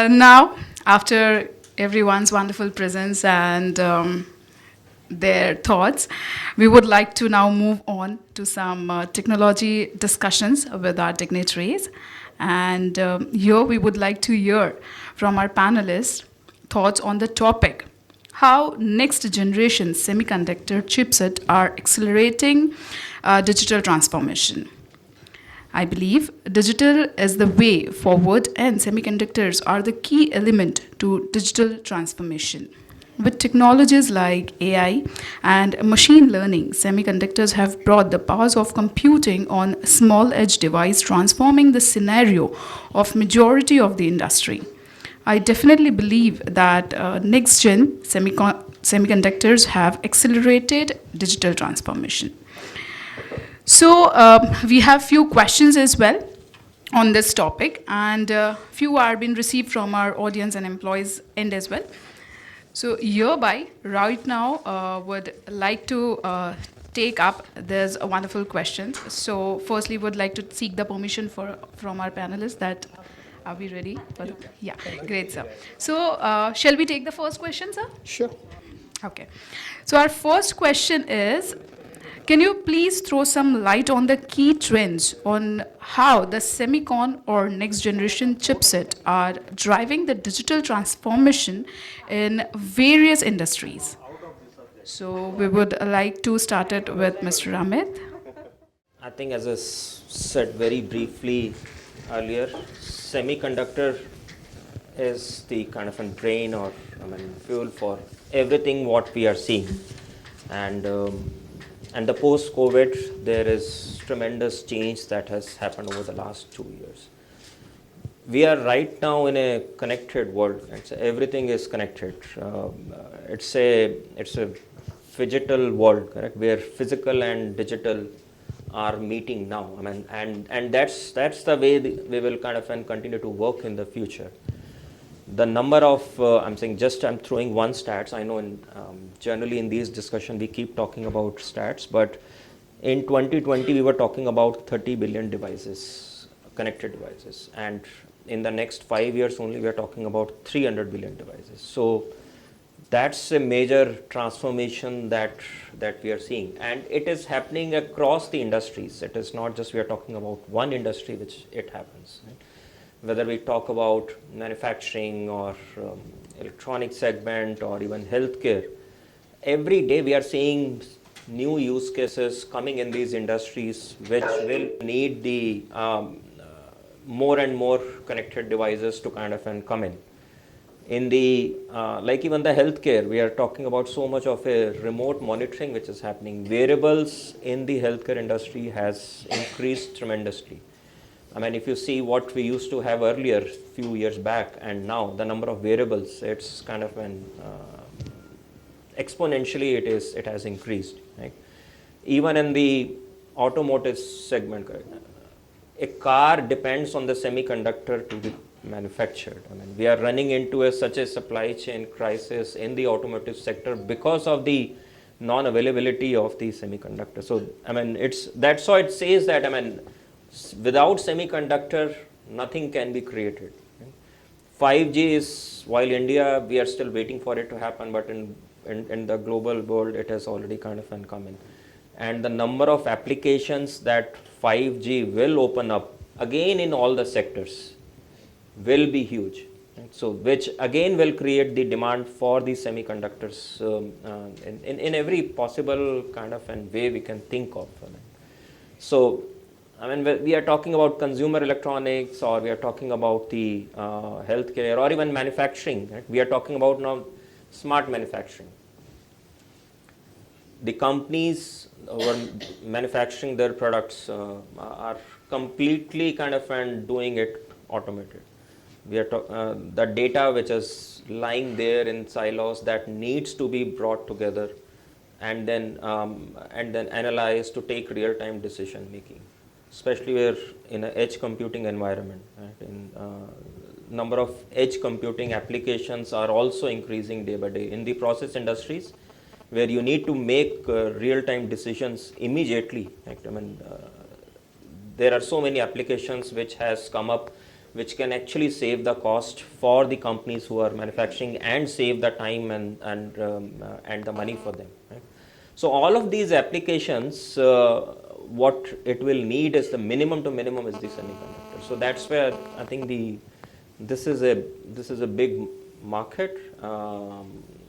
Now, after everyone's wonderful presence and their thoughts, we would like to now move on to some technology discussions with our dignitaries. And here we would like to hear from our panelists thoughts on the topic how next generation semiconductor chipset are accelerating digital transformation. I believe digital is the way forward, and semiconductors are the key element to digital transformation. With technologies like AI and machine learning, semiconductors have brought the powers of computing on small edge device, transforming the scenario of majority of the industry. I definitely believe that next gen semiconductors have accelerated digital transformation. So we have few questions as well on this topic, and few are being received from our audience and employees end as well. So hereby, right now, would like to take up this wonderful questions. So firstly, would like to seek the permission from our panelists that are we ready for the, yeah, great, sir. So shall we take the first question, sir? Sure. Okay. So our first question is, can you please throw some light on the key trends on how the semicon or next generation chipset are driving the digital transformation in various industries? So we would like to start it with Mr. Amit. I think, as I said very briefly earlier, semiconductor is the kind of a brain or fuel for everything what we are seeing, and and the post-COVID, there is tremendous change that has happened over the last 2 years. We are right now in a connected world. Everything is connected. It's a digital world, correct? Where physical and digital are meeting now. And that's the way we will kind of and continue to work in the future. The number of I'm throwing one stats. I know generally in these discussions we keep talking about stats, but in 2020 we were talking about 30 billion devices, connected devices, and in the next 5 years only we are talking about 300 billion devices. So that's a major transformation that we are seeing, and it is happening across the industries. It is not just we are talking about one industry which it happens, right? Whether we talk about manufacturing or electronic segment or even healthcare, every day we are seeing new use cases coming in these industries which will need the more and more connected devices to kind of and come in. In the like even the healthcare, we are talking about so much of a remote monitoring which is happening. Wearables in the healthcare industry has increased tremendously. If you see what we used to have earlier, few years back, and now the number of wearables, it's kind of an exponentially it has increased. Right? Even in the automotive segment, a car depends on the semiconductor to be manufactured. We are running into such a supply chain crisis in the automotive sector because of the non-availability of the semiconductor. So that's why it says that without semiconductor, nothing can be created. 5G is, while India, we are still waiting for it to happen, but in the global world, it has already kind of come in. And the number of applications that 5G will open up, again in all the sectors, will be huge. Right? So, which again will create the demand for the semiconductors in every possible kind of an way we can think of. So, we are talking about consumer electronics, or we are talking about the healthcare, or even manufacturing. Right? We are talking about now smart manufacturing. The companies who are manufacturing their products are completely kind of doing it automated. We are the data which is lying there in silos that needs to be brought together and then analyzed to take real-time decision making. Especially where in an edge computing environment, right? Number of edge computing applications are also increasing day by day in the process industries, where you need to make real-time decisions immediately. Right? There are so many applications which has come up which can actually save the cost for the companies who are manufacturing and save the time and the money for them. Right? So all of these applications, what it will need is the minimum to minimum is the semiconductor. So that's where I think this is a big market.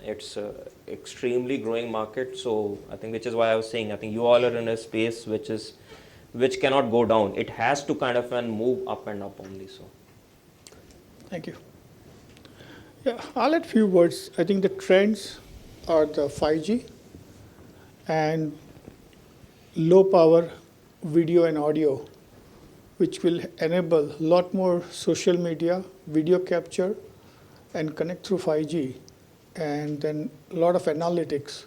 It's a extremely growing market. So I think, which is why I was saying, I think you all are in a space which cannot go down. It has to kind of move up and up only. So. Thank you. Yeah, I'll add a few words. I think the trends are the 5G and low power video and audio, which will enable a lot more social media, video capture, and connect through 5G. And then a lot of analytics,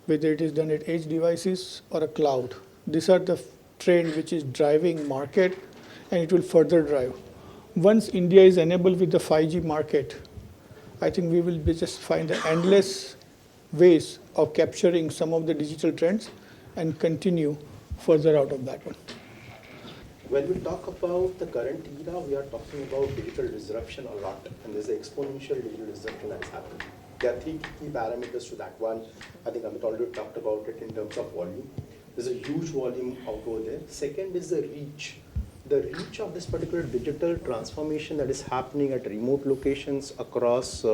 whether it is done at edge devices or a cloud. These are the trend which is driving market, and it will further drive. Once India is enabled with the 5G market, I think we will just find the endless ways of capturing some of the digital trends and continue further out of that one. When we talk about the current era, we are talking about digital disruption a lot, and there's an exponential digital disruption that's happening. There are three key parameters to that. One, I think Amit already talked about it in terms of volume. There's a huge volume out over there. Second is the reach. The reach of this particular digital transformation that is happening at remote locations across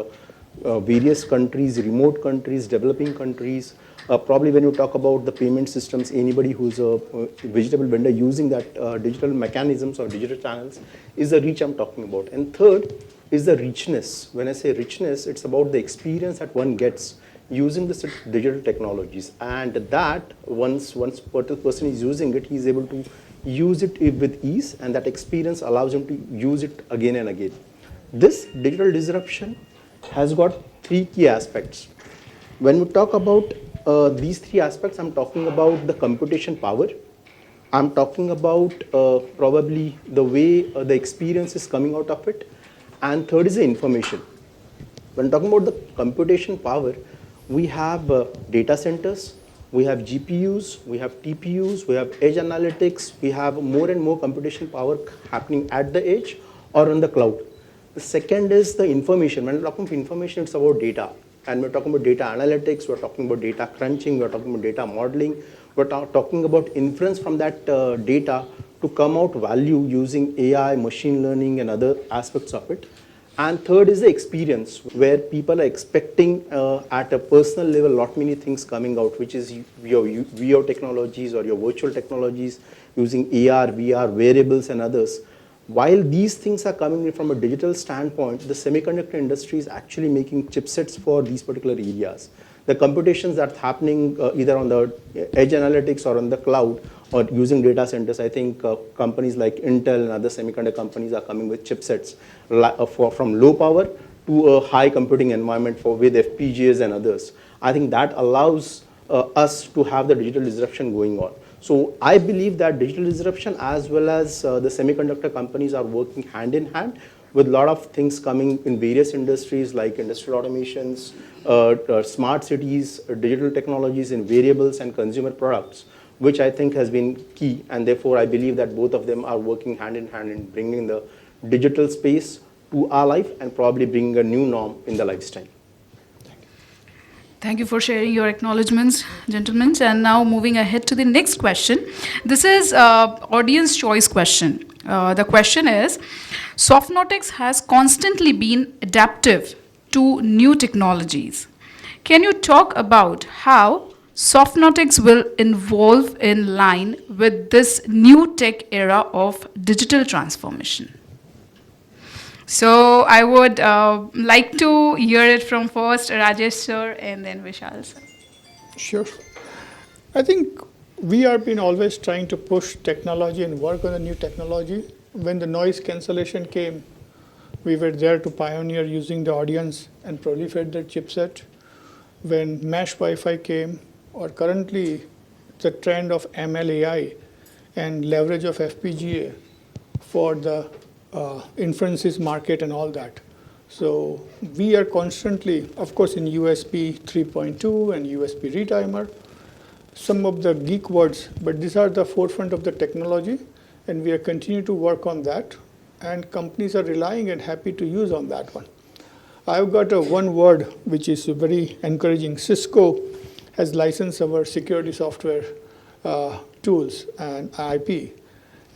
various countries, remote countries, developing countries. Probably when you talk about the payment systems, anybody who's a vegetable vendor using that digital mechanisms or digital channels is the reach I'm talking about. And third is the richness. When I say richness, it's about the experience that one gets using the digital technologies. And that once person is using it, he's able to use it with ease, and that experience allows him to use it again and again. This digital disruption has got three key aspects. When we talk about these three aspects, I'm talking about the computation power. I'm talking about probably the way the experience is coming out of it. And third is the information. When talking about the computation power, we have data centers, we have GPUs, we have TPUs, we have edge analytics, we have more and more computation power happening at the edge or on the cloud. The second is the information. When we're talking about information, it's about data. And we're talking about data analytics, we're talking about data crunching, we're talking about data modeling, we're talking about inference from that data to come out value using AI, machine learning, and other aspects of it. And third is the experience, where people are expecting at a personal level lot many things coming out, which is your VR technologies or your virtual technologies using AR, VR, wearables, and others. While these things are coming in from a digital standpoint, the semiconductor industry is actually making chipsets for these particular areas. The computations that are happening either on the edge analytics or on the cloud or using data centers, I think companies like Intel and other semiconductor companies are coming with chipsets from low power to a high computing environment with FPGAs and others. I think that allows us to have the digital disruption going on. So I believe that digital disruption as well as the semiconductor companies are working hand in hand with a lot of things coming in various industries like industrial automations, smart cities, digital technologies in variables and consumer products, which I think has been key. And therefore, I believe that both of them are working hand in hand in bringing the digital space to our life and probably bringing a new norm in the lifestyle. Thank you for sharing your acknowledgements, gentlemen. And now moving ahead to the next question. This is audience choice question. The question is, Softnotics has constantly been adaptive to new technologies. Can you talk about how Softnotics will evolve in line with this new tech era of digital transformation? So I would like to hear it from first Rajesh sir and then Vishal sir. Sure. I think we have been always trying to push technology and work on the new technology. When the noise cancellation came, we were there to pioneer using the audience and proliferate the chipset. When mesh Wi-Fi came, or currently the trend of ML AI and leverage of FPGA for the inferences market and all that. So we are constantly, of course, in USB 3.2 and USB retimer, some of the geek words, but these are the forefront of the technology, and we are continuing to work on that. and companies are relying and happy to use on that one. I've got a one word which is very encouraging. Cisco has licensed our security software tools and IP,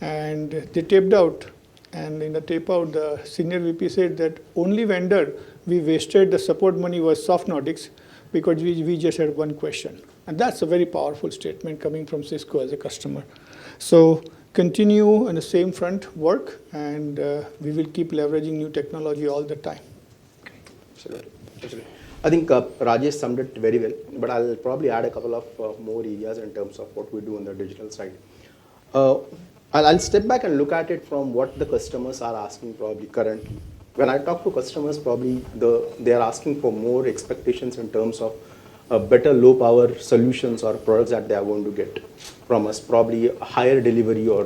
and they taped out. And in the tape out, the senior VP said that only vendor we wasted the support money was Softnotics because we just had one question. And that's a very powerful statement coming from Cisco as a customer. So continue on the same front, work, and we will keep leveraging new technology all the time. Absolutely. Absolutely. I think Rajesh summed it very well, but I'll probably add a couple of more areas in terms of what we do on the digital side. I'll step back and look at it from what the customers are asking probably currently. When I talk to customers, probably they are asking for more expectations in terms of better low power solutions or products that they are going to get from us, probably a higher delivery or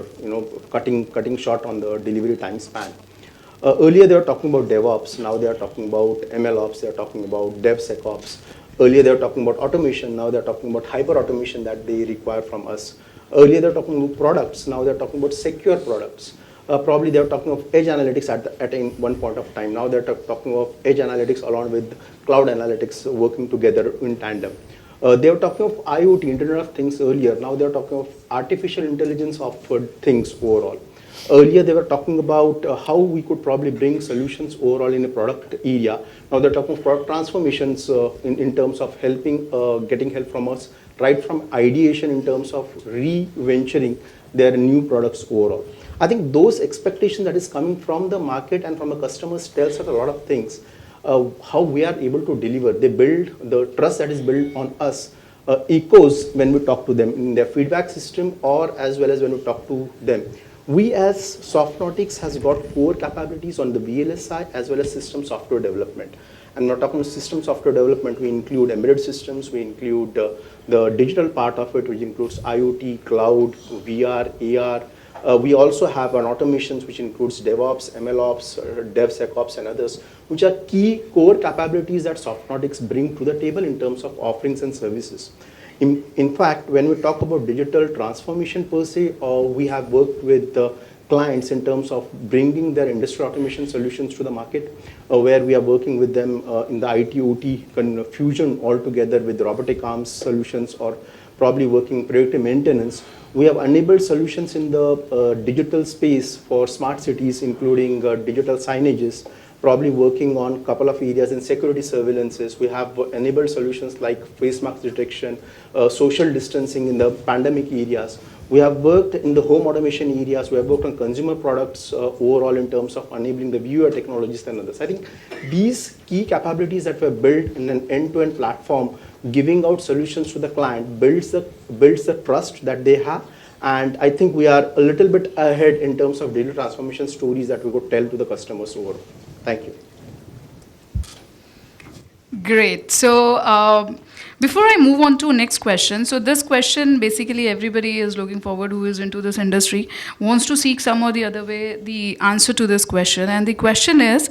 cutting short on the delivery time span. Earlier they were talking about DevOps, now they are talking about MLOps, they are talking about DevSecOps. Earlier they were talking about automation, now they are talking about hyper automation that they require from us. Earlier they were talking about products, now they are talking about secure products. Probably they were talking of edge analytics at one point of time. Now they are talking of edge analytics along with cloud analytics working together in tandem. They were talking of IoT, Internet of Things earlier. Now they are talking of artificial intelligence of things overall. Earlier they were talking about how we could probably bring solutions overall in a product area. Now they're talking of product transformations in terms of getting help from us, right from ideation in terms of re-venturing their new products overall. I think those expectations that is coming from the market and from the customers tells us a lot of things. How we are able to deliver. They build the trust that is built on us echoes when we talk to them in their feedback system or as well as when we talk to them. We as Softnotics has got core capabilities on the VLS side as well as system software development. And we're talking system software development, we include embedded systems, we include the digital part of it, which includes IoT, cloud, VR, AR. We also have an automations which includes DevOps, MLOps, DevSecOps and others, which are key core capabilities that Softnotics bring to the table in terms of offerings and services. In fact, when we talk about digital transformation per se, we have worked with clients in terms of bringing their industrial automation solutions to the market, where we are working with them in the IT-OT fusion altogether with robotic arms solutions or probably working predictive maintenance. We have enabled solutions in the digital space for smart cities, including digital signages, probably working on a couple of areas in security surveillances. We have enabled solutions like face mask detection, social distancing in the pandemic areas. We have worked in the home automation areas. We have worked on consumer products overall in terms of enabling the viewer technologies and others. I think these key capabilities that were built in an end-to-end platform, giving out solutions to the client, builds the trust that they have. And I think we are a little bit ahead in terms of digital transformation stories that we could tell to the customers overall. Thank you. Great. So before I move on to next question, so this question basically everybody is looking forward who is into this industry, wants to seek some or the other way the answer to this question. And the question is,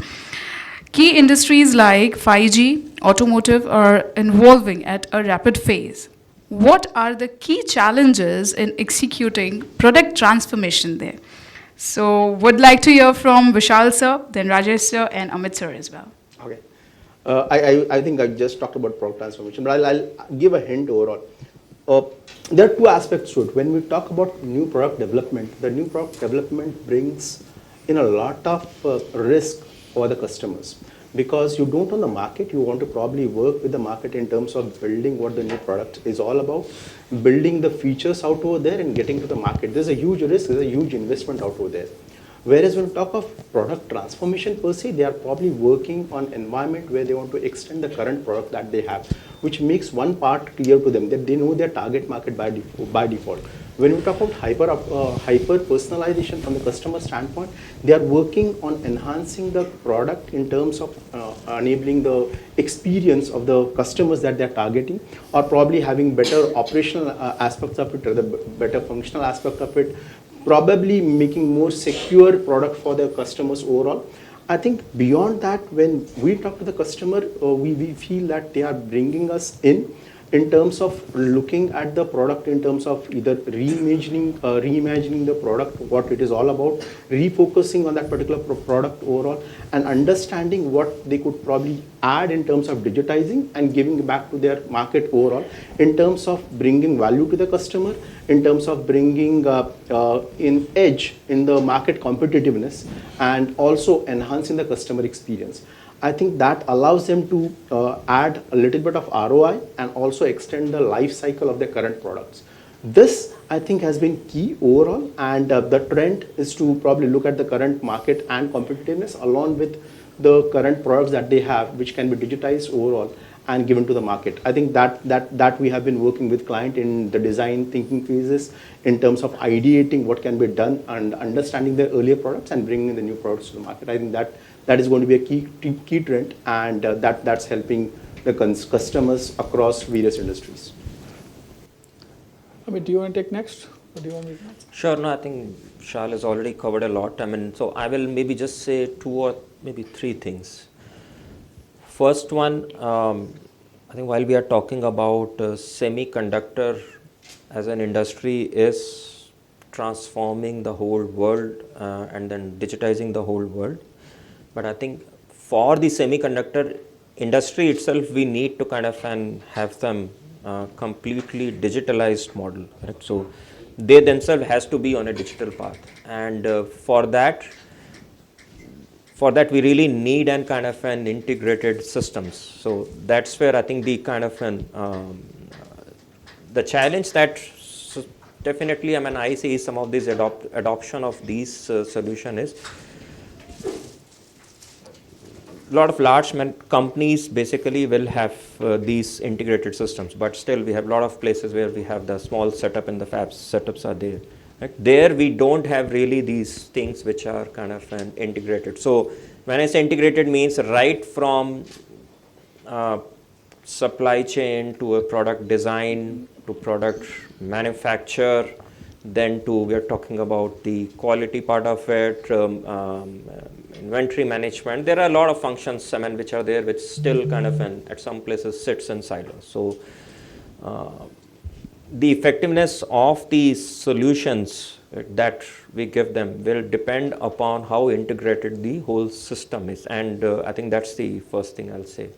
key industries like 5G, automotive are evolving at a rapid phase. What are the key challenges in executing product transformation there? So would like to hear from Vishal sir, then Rajesh sir and Amit sir as well. Okay. I think I just talked about product transformation, but I'll give a hint overall. There are two aspects to it. When we talk about new product development, the new product development brings in a lot of risk for the customers. Because you don't own the market, you want to probably work with the market in terms of building what the new product is all about, building the features out over there and getting to the market. There's a huge risk, there's a huge investment out over there. Whereas when we talk of product transformation per se, they are probably working on environment where they want to extend the current product that they have, which makes one part clear to them that they know their target market by default. When we talk about hyper personalization from the customer standpoint, they are working on enhancing the product in terms of enabling the experience of the customers that they're targeting, or probably having better operational aspects of it, or the better functional aspect of it, probably making more secure product for their customers overall. I think beyond that, when we talk to the customer, we feel that they are bringing us in in terms of looking at the product, in terms of either reimagining the product, what it is all about, refocusing on that particular product overall, and understanding what they could probably add in terms of digitizing and giving back to their market overall, in terms of bringing value to the customer, in terms of bringing in edge in the market competitiveness, and also enhancing the customer experience. I think that allows them to add a little bit of ROI and also extend the life cycle of their current products. This, I think, has been key overall, and the trend is to probably look at the current market and competitiveness along with the current products that they have, which can be digitized overall and given to the market. I think that we have been working with client in the design thinking phases in terms of ideating what can be done and understanding the earlier products and bringing the new products to the market. I think that is going to be a key trend, and that's helping the customers across various industries. Do you want to take next? Or do you want me to? Sure. No, I think Shal has already covered a lot. So I will maybe just say 2 or maybe 3 things. First one, I think while we are talking about semiconductor as an industry is transforming the whole world and then digitizing the whole world. But I think for the semiconductor industry itself, we need to kind of have them completely digitalized model. Right? So they themselves has to be on a digital path, and for that we really need an kind of an integrated systems. So that's where I think the kind of the challenge that definitely I see some of this adoption of these solution is a lot of large companies basically will have these integrated systems, but still we have a lot of places where we have the small setup and the fabs setups are there. Right? There we don't have really these things which are kind of integrated. So when I say integrated means right from supply chain to a product design to product manufacture, then to we are talking about the quality part of it, inventory management. There are a lot of functions which are there which still kind of at some places sits in silos. So the effectiveness of these solutions that we give them will depend upon how integrated the whole system is, and I think that's the first thing I'll say.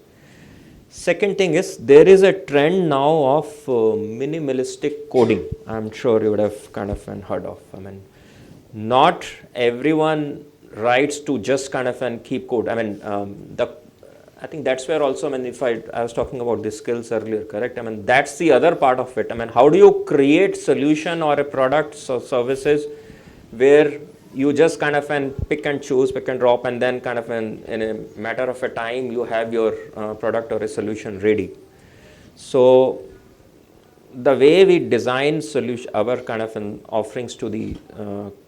Second thing is there is a trend now of minimalistic coding. I'm sure you would have kind of heard of. Not everyone writes to just kind of keep code. I think that's where also, if I was talking about the skills earlier, correct? That's the other part of it. How do you create solution or a products or services where you just kind of pick and choose, pick and drop, and then kind of in a matter of a time you have your product or a solution ready. So the way we design our kind of offerings to the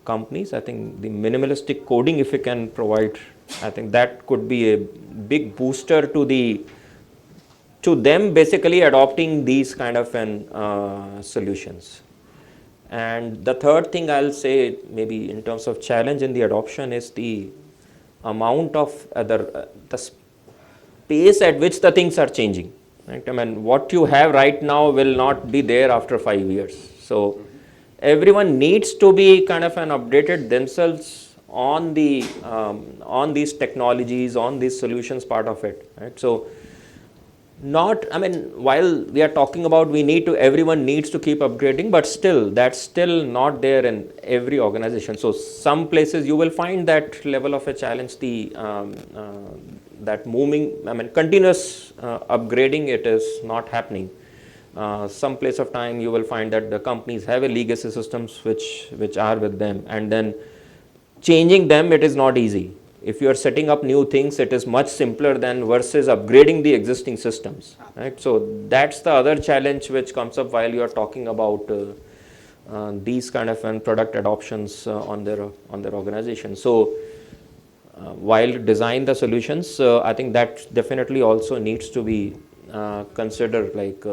companies, I think the minimalistic coding, if we can provide, I think that could be a big booster to them basically adopting these kind of solutions. And the third thing I'll say, maybe in terms of challenge in the adoption, is the amount of the pace at which the things are changing. Right? What you have right now will not be there after 5 years. So everyone needs to be kind of updated themselves on these technologies, on these solutions part of it. Right? So while we are talking about everyone needs to keep upgrading, but still that's still not there in every organization. So some places you will find that level of a challenge, that moving, continuous upgrading, it is not happening. Some place of time you will find that the companies have a legacy systems which are with them, and then changing them, it is not easy. If you are setting up new things, it is much simpler than versus upgrading the existing systems. Right? So that's the other challenge which comes up while you are talking about these kind of product adoptions on their organization. So while design the solutions, I think that definitely also needs to be considered, like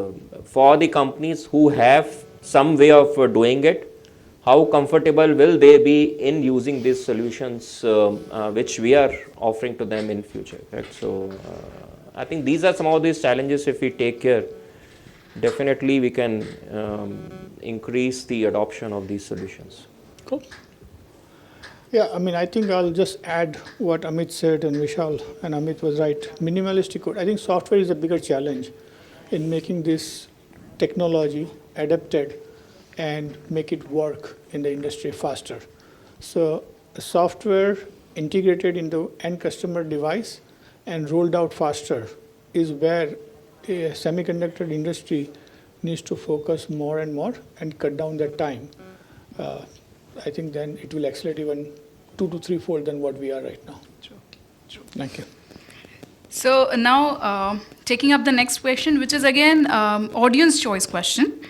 for the companies who have some way of doing it, how comfortable will they be in using these solutions which we are offering to them in future. Right? So I think these are some of these challenges. If we take care, definitely we can increase the adoption of these solutions. Cool. Yeah, I mean, I think I'll just add what Amit said, and Vishal and Amit was right. Minimalistic code. I think software is a bigger challenge in making this technology adapted and make it work in the industry faster. So software integrated in the end customer device and rolled out faster is where a semiconductor industry needs to focus more and more and cut down that time. I think then it will accelerate even 2 to 3-fold than what we are right now. Thank you. So now taking up the next question, which is again audience choice question.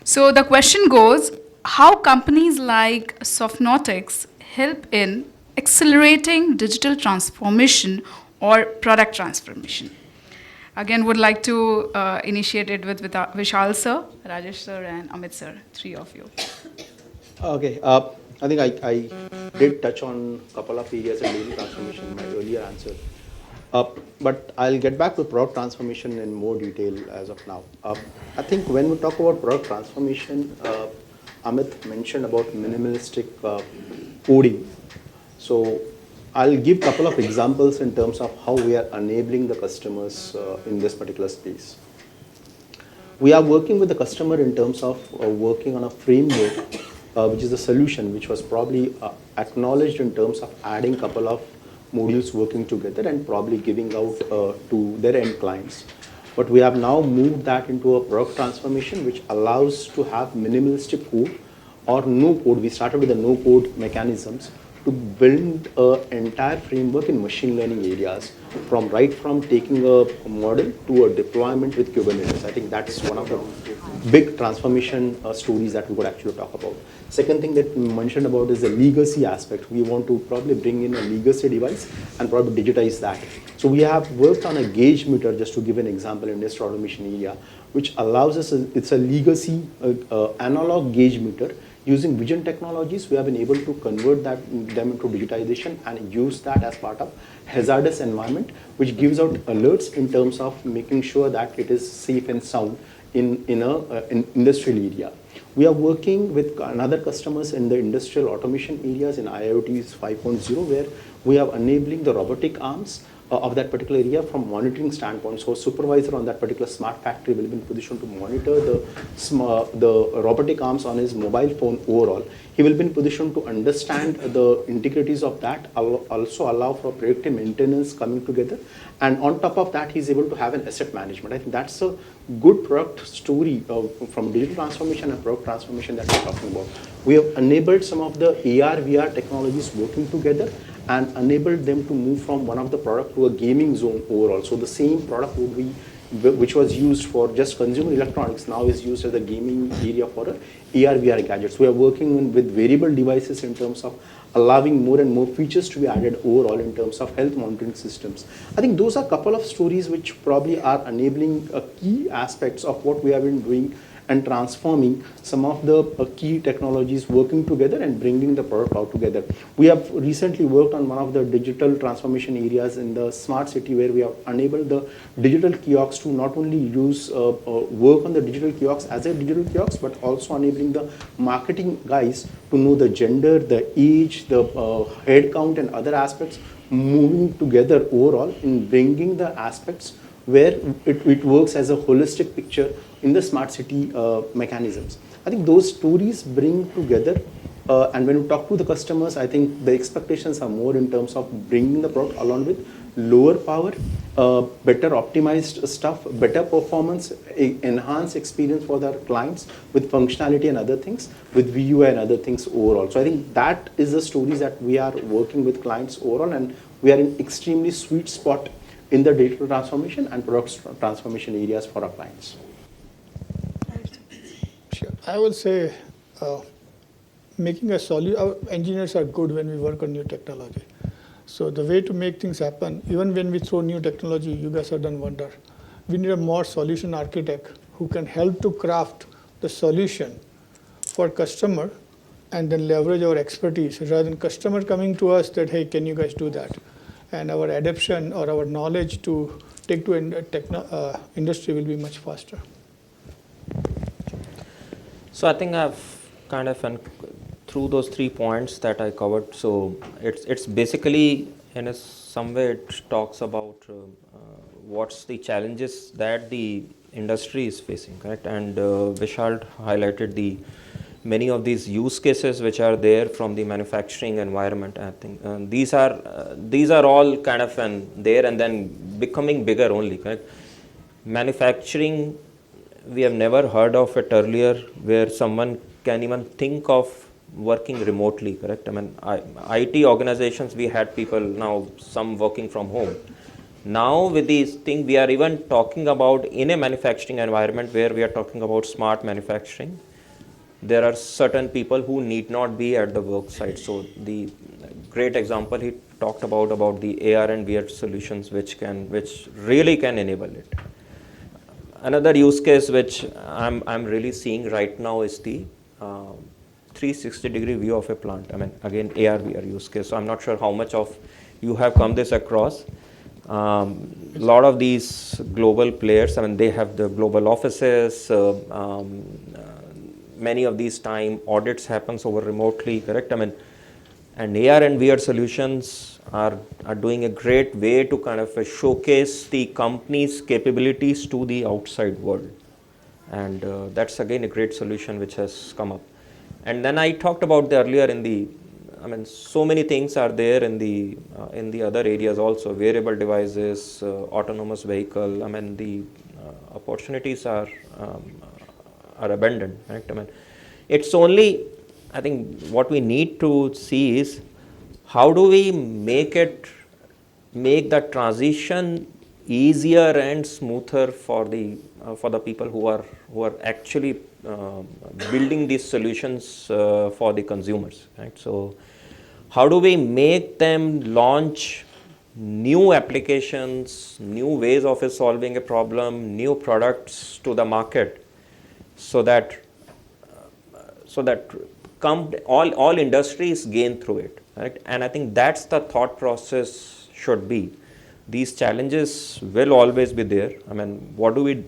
So the question goes, how companies like Softnotics help in accelerating digital transformation or product transformation? Again, would like to initiate it with Vishal sir, Rajesh sir, and Amit sir, three of you. Okay, I think I did touch on a couple of areas in digital transformation in my earlier answer. But I'll get back to product transformation in more detail as of now. I think when we talk about product transformation, Amit mentioned about minimalistic coding. So I'll give a couple of examples in terms of how we are enabling the customers in this particular space. We are working with the customer in terms of working on a framework, which is a solution which was probably acknowledged in terms of adding a couple of modules working together and probably giving out to their end clients. But we have now moved that into a product transformation which allows to have minimalistic code or no code. We started with the no code mechanisms to build an entire framework in machine learning areas, from taking a model to a deployment with Kubernetes. I think that's one of the big transformation stories that we could actually talk about. Second thing that we mentioned about is the legacy aspect. We want to probably bring in a legacy device and probably digitize that. So we have worked on a gauge meter, just to give an example, in industrial automation area, which allows us, it's a legacy analog gauge meter. Using vision technologies, we have been able to convert them into digitization and use that as part of hazardous environment, which gives out alerts in terms of making sure that it is safe and sound in an industrial area. We are working with another customers in the industrial automation areas in IoT 5.0, where we are enabling the robotic arms of that particular area from monitoring standpoint. So a supervisor on that particular smart factory will be in position to monitor the robotic arms on his mobile phone overall. He will be in position to understand the integrities of that, also allow for predictive maintenance coming together. And on top of that, he's able to have an asset management. I think that's a good product story from digital transformation and product transformation that we're talking about. We have enabled some of the AR, VR technologies working together and enabled them to move from one of the product to a gaming zone overall. So the same product would be, which was used for just consumer electronics, now is used as a gaming area for AR, VR gadgets. We are working with wearable devices in terms of allowing more and more features to be added overall in terms of health monitoring systems. I think those are a couple of stories which probably are enabling key aspects of what we have been doing and transforming some of the key technologies working together and bringing the product out together. We have recently worked on one of the digital transformation areas in the smart city, where we have enabled the digital kiosks to not only use work on the digital kiosks as a digital kiosk, but also enabling the marketing guys to know the gender, the age, the head count and other aspects, moving together overall in bringing the aspects where it works as a holistic picture in the smart city mechanisms. I think those stories bring together, and when we talk to the customers, I think the expectations are more in terms of bringing the product along with lower power, better optimized stuff, better performance, enhanced experience for their clients with functionality and other things, with VUI and other things overall. So I think that is the stories that we are working with clients overall, and we are in extremely sweet spot in the digital transformation and product transformation areas for our clients. Sure. I will say making a solution, our engineers are good when we work on new technology. So the way to make things happen, even when we throw new technology, you guys have done wonder. We need a more solution architect who can help to craft the solution for customer and then leverage our expertise rather than customer coming to us that, hey, can you guys do that? And our adoption or our knowledge to take to industry will be much faster. So I think I've kind of through those 3 points that I covered. So it's basically in some way it talks about what's the challenges that the industry is facing, correct? And Vishal highlighted the many of these use cases which are there from the manufacturing environment. I think these are all kind of there and then becoming bigger only, correct? Manufacturing, we have never heard of it earlier where someone can even think of working remotely, correct? I mean, IT organizations, we had people now, some working from home. Now with these things, we are even talking about in a manufacturing environment where we are talking about smart manufacturing. There are certain people who need not be at the work site. So the great example he talked about the AR and VR solutions which really can enable it. Another use case which I'm really seeing right now is the 360-degree view of a plant. I mean, again, AR, VR use case. So I'm not sure how much of you have come this across. A lot of these global players, I mean, they have the global offices. Many of these time audits happens over remotely, correct? I mean, and AR and VR solutions are doing a great way to kind of showcase the company's capabilities to the outside world. And that's again a great solution which has come up. And then I talked about the earlier so many things are there in the other areas also, wearable devices, autonomous vehicle. I mean, the opportunities are abundant, right? I mean, it's only, I think what we need to see is how do we make the transition easier and smoother for the people who are actually building these solutions for the consumers, right? So how do we make them launch new applications, new ways of solving a problem, new products to the market, so that all industries gain through it, right? And I think that's the thought process should be. These challenges will always be there. I mean, what do we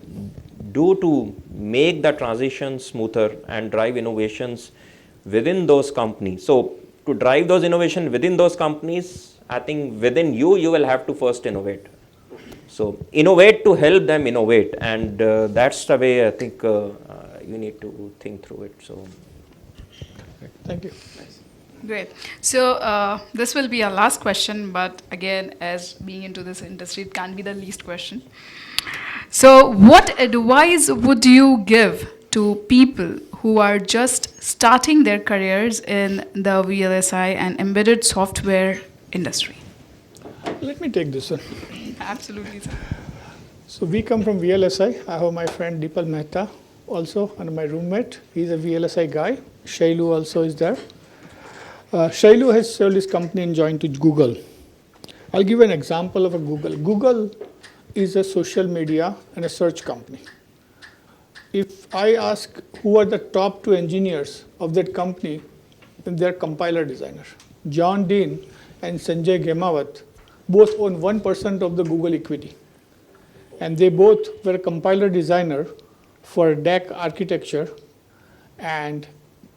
do to make the transition smoother and drive innovations within those companies? So to drive those innovations within those companies, I think within you will have to first innovate. So innovate to help them innovate, and that's the way I think you need to think through it. So Thank you. Great. So this will be our last question, but again, as being into this industry, it can't be the least question. So what advice would you give to people who are just starting their careers in the VLSI and embedded software industry? Let me take this one. Absolutely, sir. So we come from VLSI. I have my friend Deepal Mehta also, and my roommate. He's a VLSI guy. Shailu also is there. Shailu has sold his company and joined to Google. I'll give an example of a Google. Google is a social media and a search company. If I ask who are the top 2 engineers of that company, then they're compiler designer. John Dean and Sanjay Gemawat both own 1% of the Google equity. And they both were a compiler designer for DAC architecture, and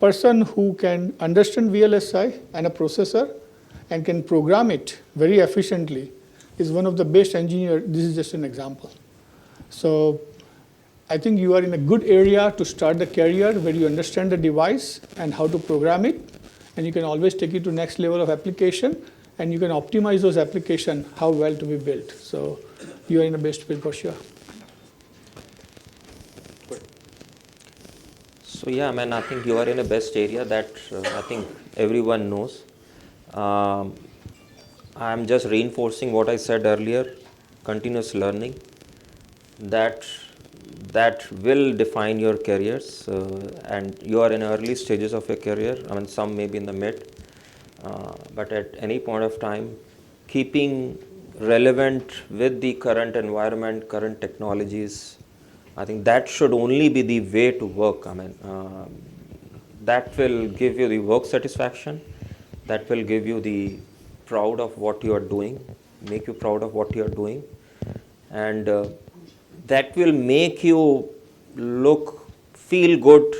person who can understand VLSI and a processor and can program it very efficiently is one of the best engineers. This is just an example. So I think you are in a good area to start the career where you understand the device and how to program it, and you can always take it to next level of application, and you can optimize those applications how well to be built. So you are in the best field for sure. So yeah, I mean, I think you are in a best area that I think everyone knows. I'm just reinforcing what I said earlier, continuous learning. That will define your careers, and you are in early stages of your career. I mean, some may be in the mid, but at any point of time, keeping relevant with the current environment, current technologies, I think that should only be the way to work. I mean, that will give you the work satisfaction, that will give you the proud of what you are doing, make you proud of what you are doing, and that will make you feel good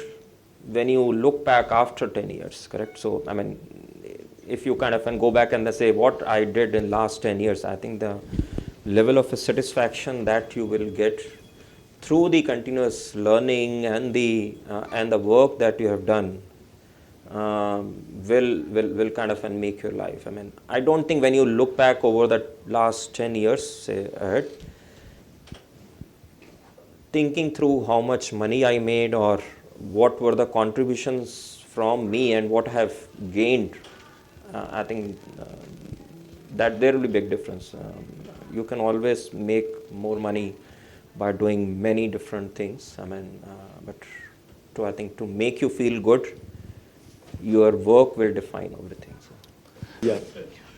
when you look back after 10 years, correct? So, I mean, if you kind of and go back and say what I did in last 10 years, I think the level of satisfaction that you will get through the continuous learning and the work that you have done will kind of and make your life. I mean, I don't think when you look back over the last 10 years, say ahead, thinking through how much money I made or what were the contributions from me and what I have gained, I think that there will be big difference. You can always make more money by doing many different things. I mean, but I think to make you feel good, your work will define everything. So. Yeah,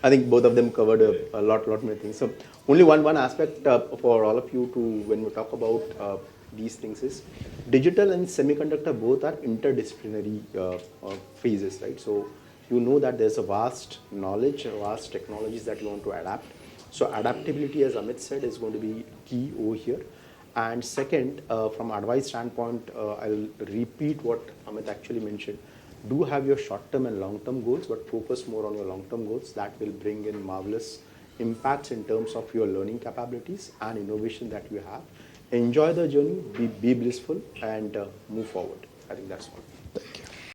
I think both of them covered a lot many things. So only one aspect for all of you to, when we talk about these things, is digital and semiconductor both are interdisciplinary phases, right? So you know that there's a vast knowledge, vast technologies that you want to adapt. So adaptability, as Amit said, is going to be key over here. And second, from advice standpoint, I'll repeat what Amit actually mentioned. Do have your short-term and long-term goals, but focus more on your long-term goals. That will bring in marvelous impacts in terms of your learning capabilities and innovation that you have. Enjoy the journey, be blissful, and move forward. I think that's all. Thank you.